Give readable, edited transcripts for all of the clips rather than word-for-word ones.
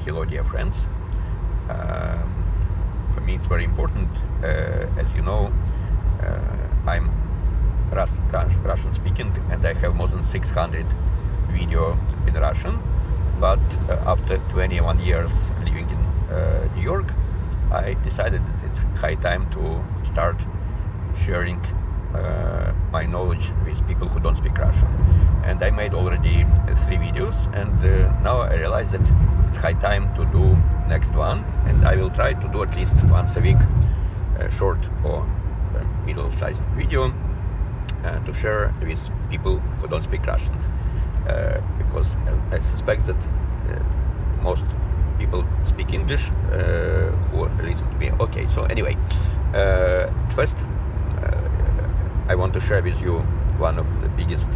Hello, dear friends. For me, it's very important. As you know, I'm Russian speaking, and I have more than 600 video in Russian. But after 21 years living in New York, I decided that it's high time to start sharing my knowledge with people who don't speak Russian. And I made already 3 videos, and now I realize that it's high time to do next one, and I will try to do at least once a week a short or middle-sized video to share with people who don't speak Russian, because I suspect that most people speak English who listen to me. Okay, so anyway, first I want to share with you one of the biggest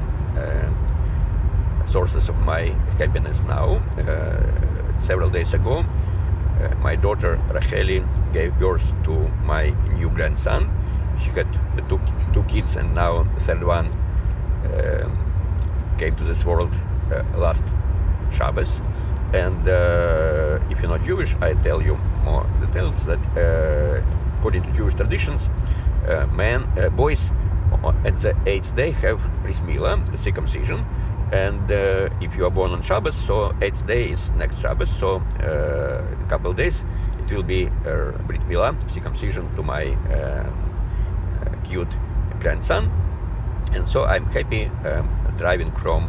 sources of my happiness now. Several days ago, my daughter Racheli gave birth to my new grandson. She had two kids, and now the third one came to this world last Shabbos. And if you're not Jewish, I tell you more details that according to Jewish traditions, boys at the 8th day have bris milah, circumcision, and if you are born on Shabbos, so 8th day is next Shabbos, so in a couple of days it will be brit milah, circumcision to my cute grandson. And so I'm happy driving from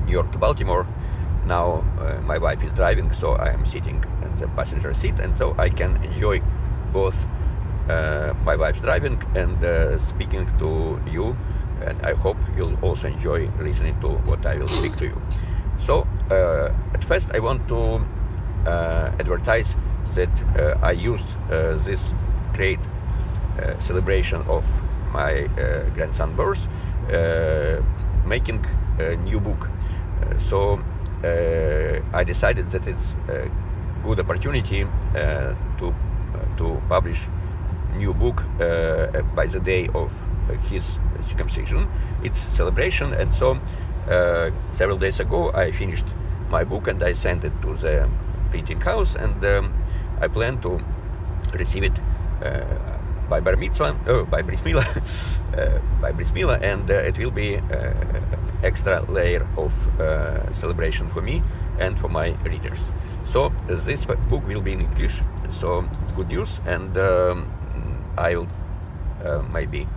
New York to Baltimore. Now my wife is driving, so I am sitting in the passenger seat, and so I can enjoy both my wife's driving and speaking to you, and I hope you'll also enjoy listening to what I will speak to you. So at first I want to advertise that I used this great celebration of my grandson's birth making a new book. So I decided that it's a good opportunity to publish new book by the day of his circumcision. It's celebration, and so several days ago I finished my book and I sent it to the printing house, and I plan to receive it by bar mitzvah, by bris milah, and it will be extra layer of celebration for me and for my readers. So this book will be in English, so it's good news, and I will maybe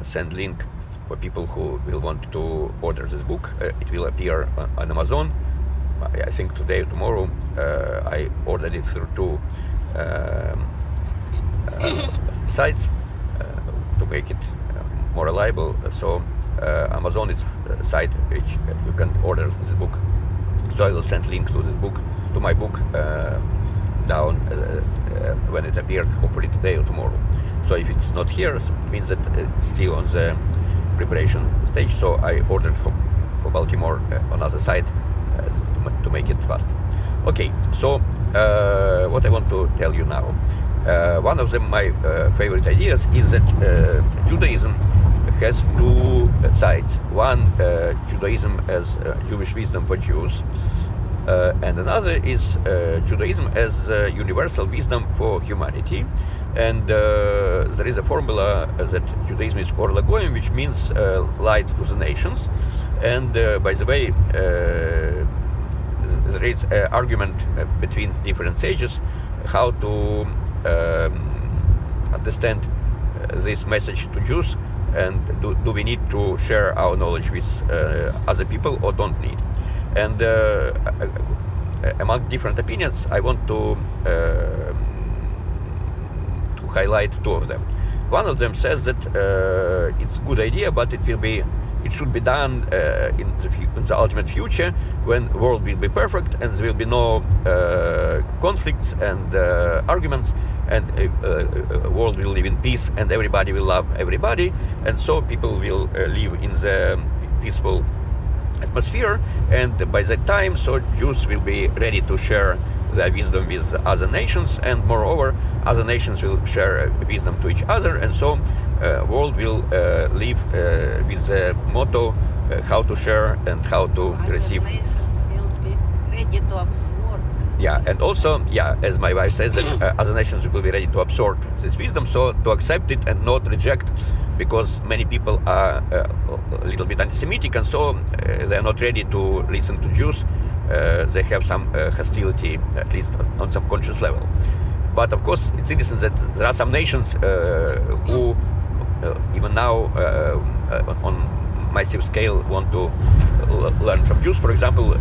send link for people who will want to order this book. It will appear on Amazon, I think today or tomorrow. I ordered it through 2 sites to make it more reliable. So Amazon is a site which you can order this book. So I will send link to this book, to my book, down when it appeared, hopefully today or tomorrow. So if it's not here, it means that it's still on the preparation stage. So I ordered for Baltimore another site to make it fast. Okay, so what I want to tell you now. One of my favorite ideas is that Judaism has 2 sides. One, Judaism as Jewish wisdom for Jews, and another is Judaism as universal wisdom for humanity. And there is a formula that Judaism is Or LaGoyim, which means light to the nations. And by the way, there is an argument between different sages how to understand this message to Jews, and do we need to share our knowledge with other people or don't need. And among different opinions, I want to highlight 2 of them. One of them says that it's a good idea, but it should be done in the ultimate future, when the world will be perfect and there will be no conflicts and arguments, and the world will live in peace and everybody will love everybody, and so people will live in the peaceful atmosphere. And by that time, so Jews will be ready to share their wisdom with other nations, and moreover other nations will share wisdom to each other, and so world will live with the motto how to share and how to receive. Other nations will be ready to absorb Yeah, and also, as my wife says, that other nations will be ready to absorb this wisdom, so to accept it and not reject, because many people are a little bit anti-Semitic, and so they are not ready to listen to Jews. They have some hostility, at least on some conscious level. But of course, it's interesting that there are some nations who, even now, on massive scale, want to learn from Jews. For example,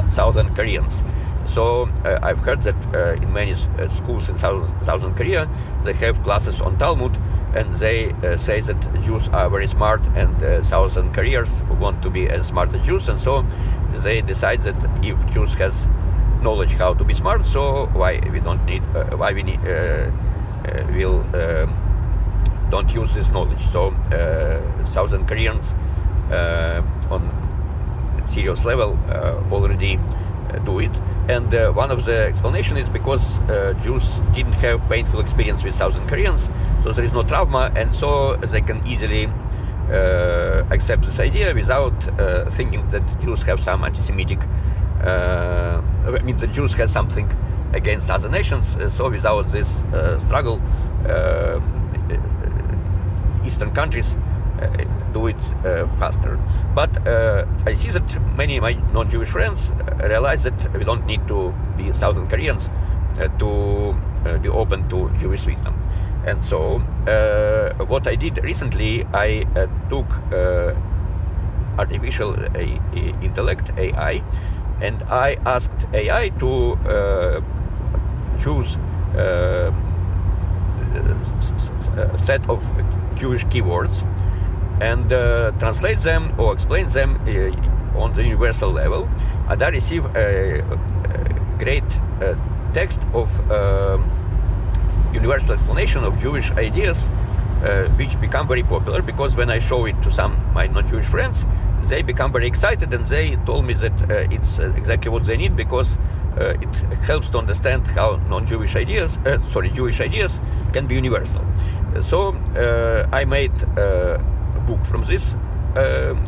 Southern Koreans. So I've heard that in many schools in Southern Korea, they have classes on Talmud, and they say that Jews are very smart, and Southern Koreans want to be as smart as Jews, and so they decide that if Jews has knowledge how to be smart, so why we don't need, don't use this knowledge. So Southern Koreans on serious level already do it, and one of the explanation is because Jews didn't have painful experience with Southern Koreans, so there is no trauma, and so they can easily accept this idea without thinking that Jews have some anti-Semitic, the Jews have something against other nations. So without this struggle, Eastern countries do it faster. But I see that many of my non-Jewish friends realize that we don't need to be Southern Koreans to be open to Jewish wisdom. And so what I did recently, I took artificial intellect, AI, and I asked AI to choose a set of Jewish keywords and translate them or explain them on the universal level. And I receive a great text of universal explanation of Jewish ideas, which become very popular, because when I show it to some my non-Jewish friends, they become very excited, and they told me that it's exactly what they need, because it helps to understand how non-Jewish ideas, Jewish ideas can be universal. So I made a book from this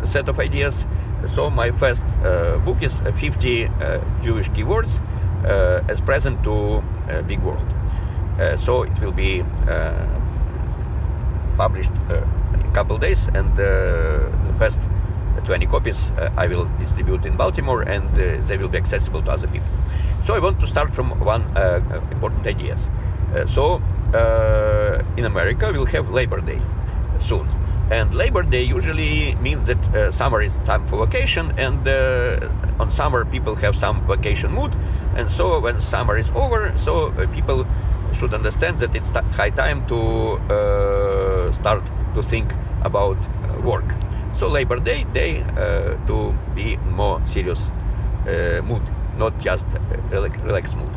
set of ideas. So my first book is 50 Jewish keywords as present to big world. So it will be published in a couple days, and the first 20 copies I will distribute in Baltimore, and they will be accessible to other people. So I want to start from one important idea. So in America we'll have Labor Day soon, and Labor Day usually means that summer is time for vacation, and on summer people have some vacation mood, and so when summer is over, so people should understand that it's high time to start to think about work. So Labor Day to be more serious mood, not just relaxed mood.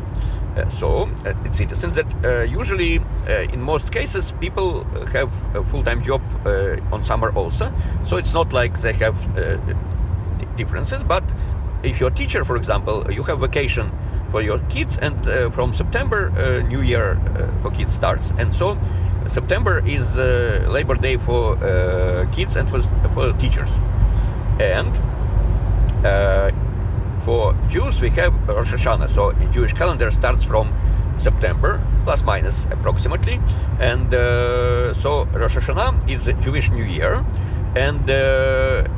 So it's interesting that usually in most cases people have a full-time job on summer also. So it's not like they have differences, but if you're a teacher, for example, you have vacation for your kids, and from September New Year for kids starts, and so September is Labor Day for kids and for teachers. And for Jews we have Rosh Hashanah, so the Jewish calendar starts from September, plus minus approximately, and so Rosh Hashanah is the Jewish New Year, and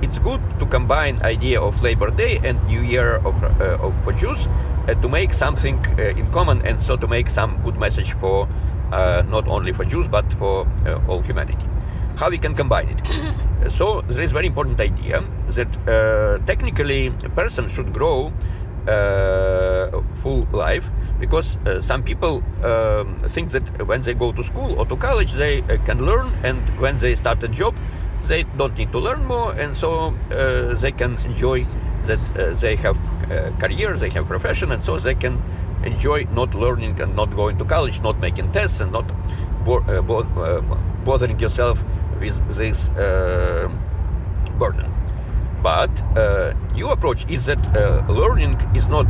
it's good to combine idea of Labor Day and New Year for Jews to make something in common, and so to make some good message for not only for Jews but for all humanity. How we can combine it? So there is very important idea that technically a person should grow full life, because some people think that when they go to school or to college they can learn, and when they start a job they don't need to learn more, and so they can enjoy that they have career, they have profession, and so they can enjoy not learning and not going to college, not making tests, and not bothering yourself with this burden. But new approach is that learning is not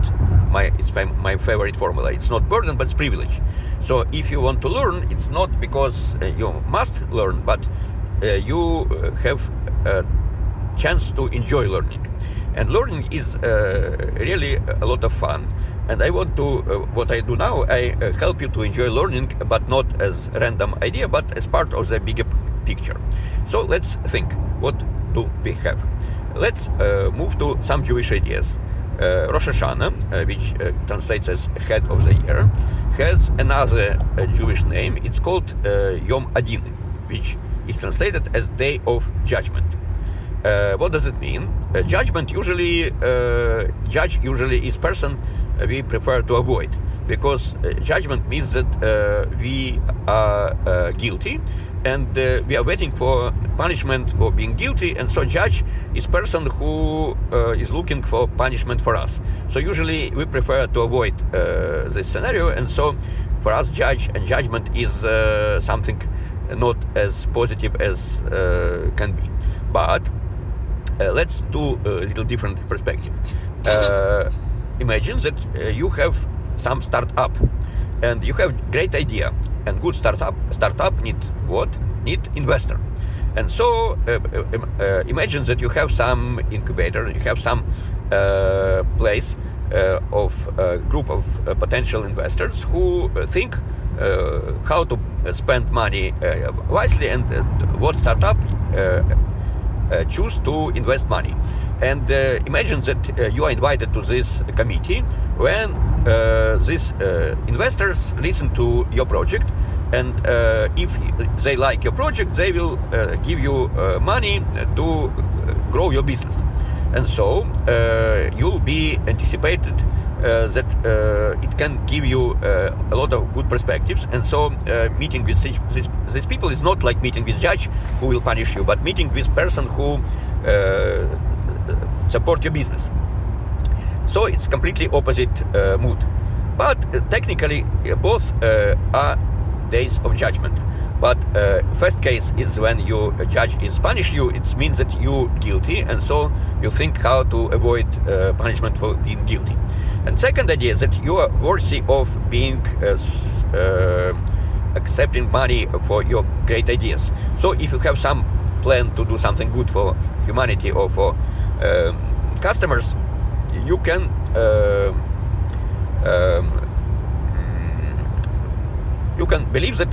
my favorite formula. It's not burden, but it's privilege. So if you want to learn, it's not because you must learn, but you have a chance to enjoy learning. And learning is really a lot of fun. and I want to, what I do now, I help you to enjoy learning, but not as random idea, but as part of the bigger picture. So let's think, what do we have? Let's move to some Jewish ideas. Rosh Hashanah, which translates as head of the year, has another Jewish name. It's called Yom Adin, which is translated as Day of Judgment. What does it mean? Judge usually is person we prefer to avoid, because judgment means that we are guilty, and we are waiting for punishment for being guilty, and so judge is person who is looking for punishment for us. So usually we prefer to avoid this scenario, and so for us judge and judgment is something not as positive as can be. But let's do a little different perspective. Imagine that you have some startup, and you have great idea, and good startup need what? Need investor. And so imagine that you have some incubator, you have some place of a group of potential investors who think how to spend money wisely, and what startup choose to invest money. And imagine that you are invited to this committee when these investors listen to your project, and if they like your project, they will give you money to grow your business. And so you'll be anticipated that it can give you a lot of good perspectives. And so meeting with these people is not like meeting with judge who will punish you, but meeting with person who support your business. So it's completely opposite mood. But technically both are days of judgment. But first case is when your judge is punish you, it means that you're guilty, and so you think how to avoid punishment for being guilty. And second idea is that you are worthy of being accepting money for your great ideas. So if you have some plan to do something good for humanity or for customers, you can believe that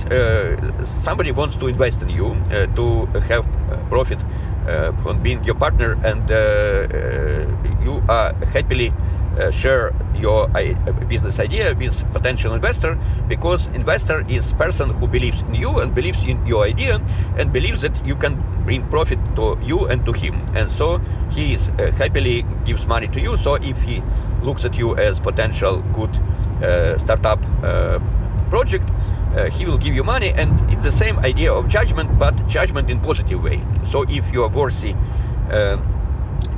somebody wants to invest in you to have profit from being your partner, and you are happily share your business idea with potential investor, because investor is person who believes in you and believes in your idea and believes that you can bring profit to you and to him, and so he is happily gives money to you. So if he looks at you as potential good startup project, he will give you money. And it's the same idea of judgment, but judgment in positive way. So if you are worthy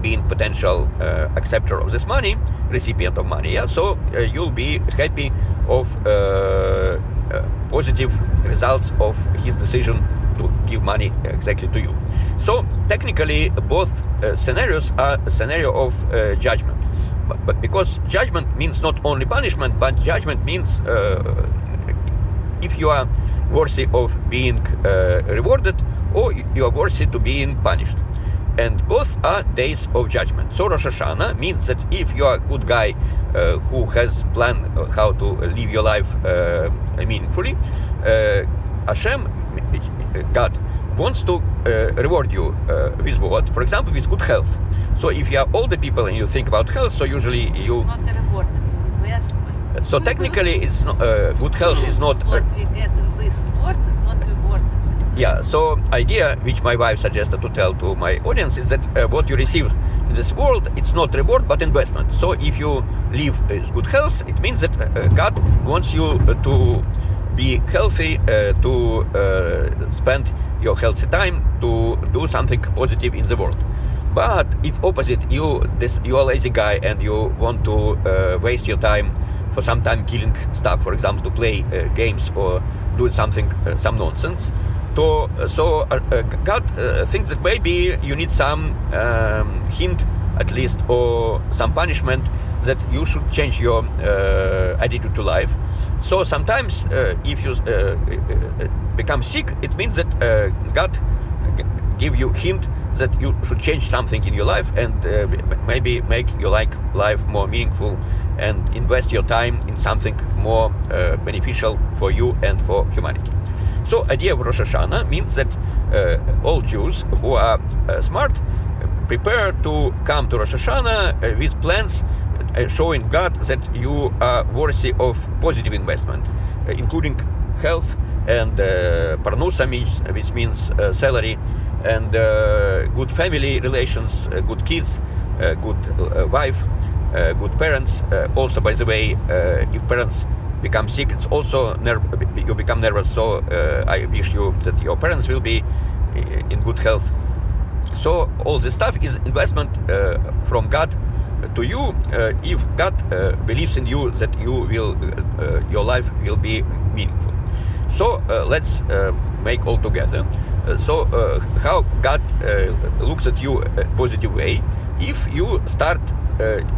being potential acceptor of this money, recipient of money, yeah, so you'll be happy of positive results of his decision to give money exactly to you. So technically both scenarios are a scenario of judgment, but because judgment means not only punishment, but judgment means if you are worthy of being rewarded, or you are worthy to being punished. And both are days of judgment. So Rosh Hashanah means that if you are a good guy who has planned how to live your life meaningfully, Hashem, God, wants to reward you with what? For example, with good health. So if you are older people and you think about health, so usually you... It's not rewarded. So technically, it's not, good health is not... What we get in this world is not rewarded. Yeah, so idea which my wife suggested to tell to my audience is that what you receive in this world, it's not reward but investment. So if you live with good health, it means that God wants you to be healthy, to spend your healthy time to do something positive in the world. But if opposite, you are a lazy guy and you want to waste your time for some time killing stuff, for example, to play games or do something, some nonsense. So God thinks that maybe you need some hint, at least, or some punishment that you should change your attitude to life. So sometimes if you become sick, it means that God give you hint that you should change something in your life and maybe make your life more meaningful and invest your time in something more beneficial for you and for humanity. So idea of Rosh Hashanah means that all Jews who are smart prepare to come to Rosh Hashanah with plans showing God that you are worthy of positive investment, including health and parnusa, which means salary, and good family relations, good kids, good wife, good parents. Also, by the way, if parents become sick, it's also you become nervous. So I wish you that your parents will be in good health. So all this stuff is investment from God to you. If God believes in you, that you will, your life will be meaningful. So let's make all together. So how God looks at you a positive way if you start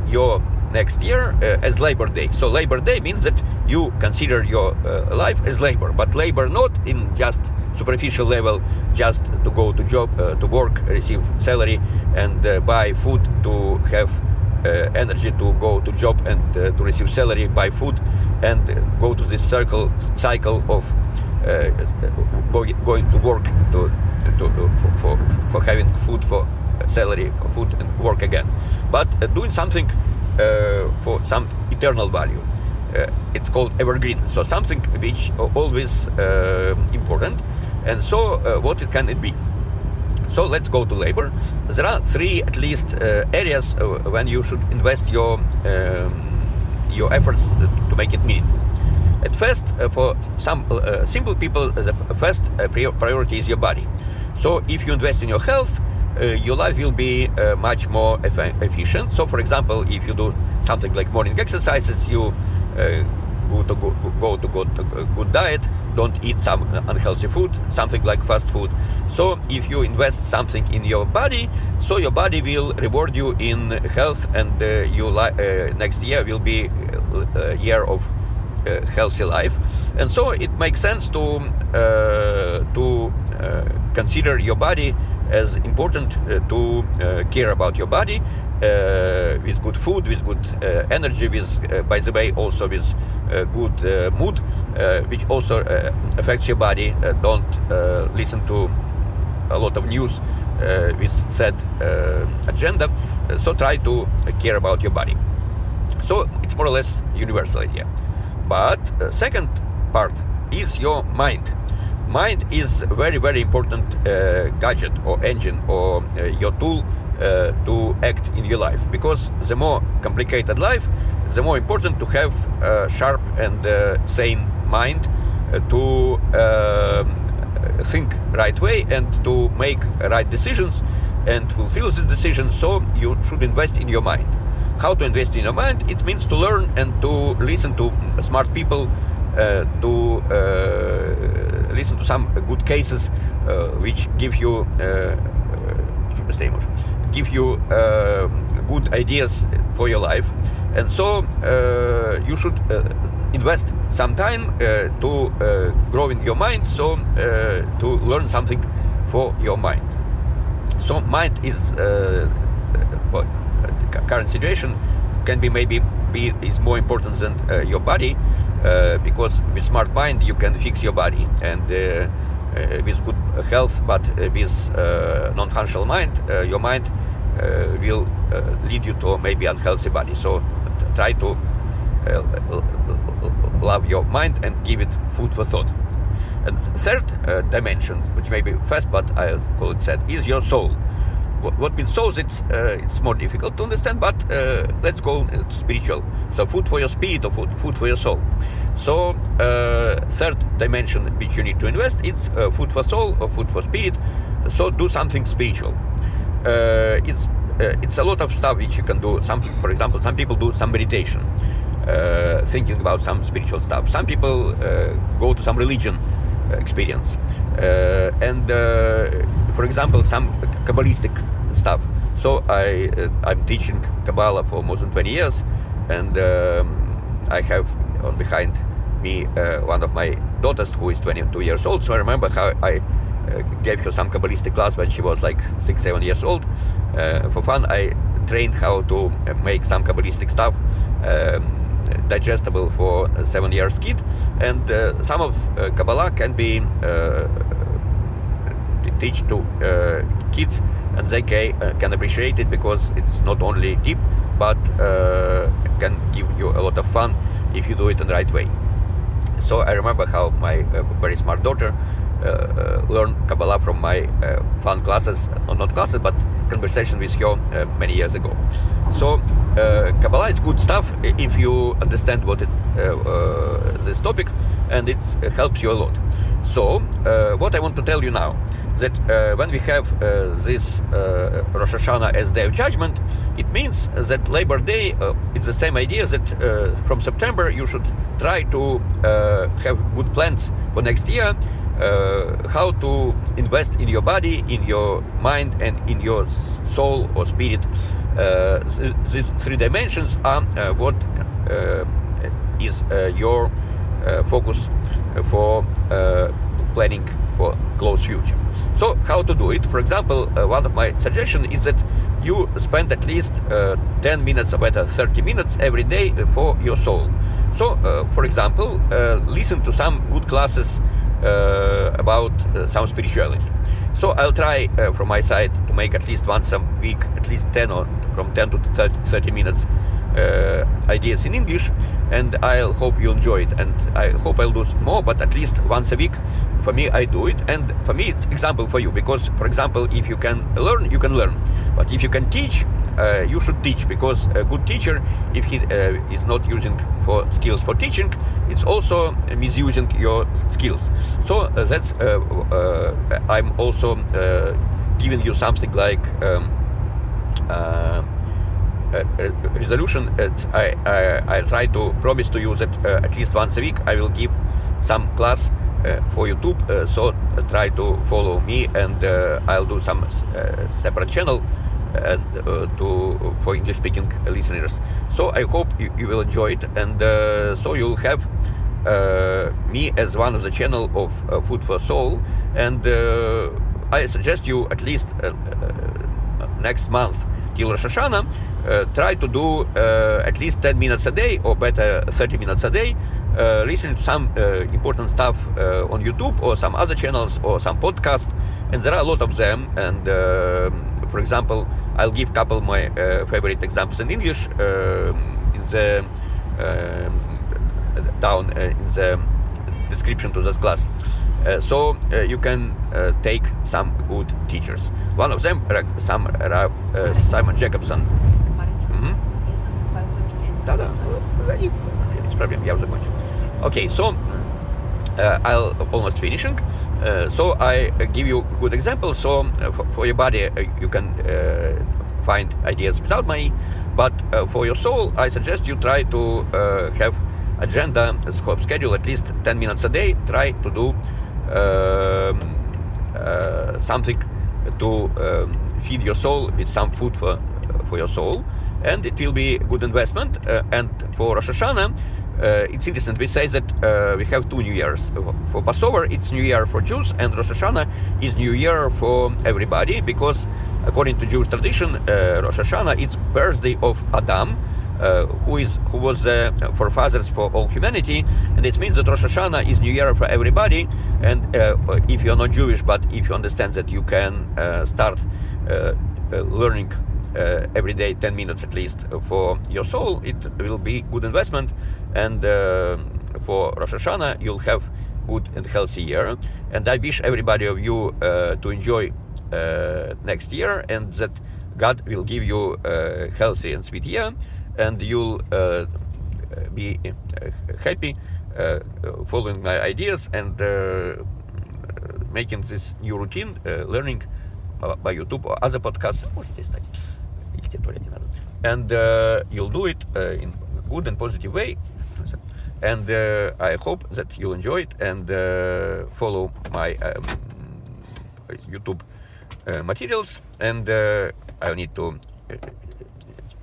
your next year as Labor Day. So Labor Day means that you consider your life as labor, but labor not in just superficial level, just to go to job, to work, receive salary, and buy food, to have energy to go to job and to receive salary, buy food, and go to this cycle of going to work for having food, for salary, for food, and work again. But doing something for some eternal value. It's called evergreen. So something which always important. And so what can it be? So let's go to labor. There are three at least areas when you should invest your efforts to make it meaningful. At first, for some simple people, the first priority is your body. So if you invest in your health, your life will be much more efficient. So for example, if you do something like morning exercises, you go to good diet, don't eat some unhealthy food, something like fast food. So if you invest something in your body, so your body will reward you in health, and next year will be a year of healthy life. And so it makes sense to consider your body as important, to care about your body with good food, with good energy, with, by the way, also with good mood, which also affects your body. Don't listen to a lot of news with sad agenda. So try to care about your body. So it's more or less universal idea. But second part is your mind. Mind is very, very important gadget or engine or your tool to act in your life, because the more complicated life, the more important to have a sharp and sane mind to think right way and to make right decisions and fulfill the decisions. So you should invest in your mind. How to invest in your mind? It means to learn and to listen to smart people, to listen to some good cases which give you good ideas for your life. And so you should invest some time to growing your mind, so to learn something for your mind. So mind is for current situation can be is more important than your body, because with smart mind you can fix your body, and with good health, but with non-functional mind, your mind will lead you to maybe unhealthy body. So try to love your mind and give it food for thought. And third dimension, which may be fast, but I call it sad, is your soul. What means soul? It's more difficult to understand, but let's go spiritual. So food for your spirit, or food for your soul. So third dimension which you need to invest, it's food for soul or food for spirit. So do something spiritual. It's a lot of stuff which you can do. For example, some people do some meditation, thinking about some spiritual stuff. Some people go to some religion experience, and for example, some Kabbalistic stuff. So I'm teaching Kabbalah for more than 20 years, and I have behind me one of my daughters who is 22 years old. So I remember how I gave her some Kabbalistic class when she was like 6-7 years old. For fun, I trained how to make some Kabbalistic stuff digestible for a 7 years kid, and some of Kabbalah can be teach to kids, and they can appreciate it because it's not only deep, but can give you a lot of fun if you do it in the right way. So I remember how my very smart daughter learned Kabbalah from my fun classes, or not classes, but conversation with her many years ago. So Kabbalah is good stuff if you understand what it's this topic, and it helps you a lot. So what I want to tell you now, that when we have this Rosh Hashanah as Day of Judgment, it means that Labor Day, it's the same idea that from September you should try to have good plans for next year, how to invest in your body, in your mind, and in your soul or spirit. These three dimensions are what is your focus for planning for close future. So how to do it? For example, one of my suggestions is that you spend at least 10 minutes or better 30 minutes every day for your soul. So for example, listen to some good classes about some spirituality. So I'll try from my side to make at least once a week, at least 10 or from 10 to 30 minutes ideas in English, and I'll hope you enjoy it, and I hope I'll do more, but at least once a week. For me, I do it, and for me it's example for you, because for example, if you can learn, you can learn, but if you can teach, you should teach, because a good teacher, if he is not using for skills for teaching, it's also misusing your skills. So that's I'm also giving you something like resolution. I try to promise to you that at least once a week I will give some class for YouTube, so try to follow me, and I'll do some separate channel for English speaking listeners. So I hope you will enjoy it, and so you'll have me as one of the channel of Food for Soul, and I suggest you at least next month till Rosh Hashanah, try to do at least 10 minutes a day, or better 30 minutes a day, listening to some important stuff on YouTube or some other channels or some podcasts, and there are a lot of them. And for example, I'll give a couple of my favorite examples in English in the down in the description to this class. So you can take some good teachers. One of them, Simon Jacobson. Я засыпаю, поменяем. Да, без проблем, я уже закончил. Okay, so I'll almost finishing. So I give you a good example. So for your body, you can find ideas without money, but for your soul, I suggest you try to have agenda, schedule at least 10 minutes a day. Try to do something to feed your soul with some food for your soul, and it will be a good investment. And for Rosh Hashanah, it's interesting. We say that we have 2 New Years. For Passover, it's New Year for Jews, and Rosh Hashanah is New Year for everybody, because according to Jewish tradition, Rosh Hashanah is birthday of Adam, who was the forefathers for all humanity, and it means that Rosh Hashanah is New Year for everybody. And if you're not Jewish, but if you understand that you can start learning every day 10 minutes at least for your soul, it will be good investment. And for Rosh Hashanah, you'll have good and healthy year. And I wish everybody of you to enjoy next year, and that God will give you a healthy and sweet year, and you'll be happy following my ideas and making this new routine, learning by YouTube or other podcasts. And you'll do it in a good and positive way. And I hope that you'll enjoy it, and follow my YouTube materials. And I'll need to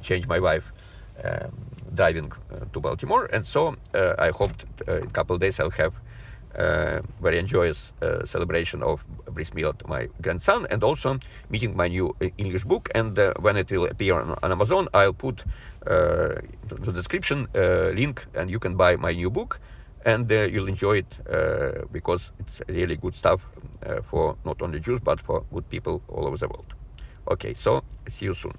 change my wife driving to Baltimore, and so I hope in a couple of days I'll have very enjoyous celebration of bris milah to my grandson, and also meeting my new English book. And when it will appear on Amazon, I'll put the description link, and you can buy my new book, and you'll enjoy it because it's really good stuff for not only Jews but for good people all over the world. Okay, so see you soon.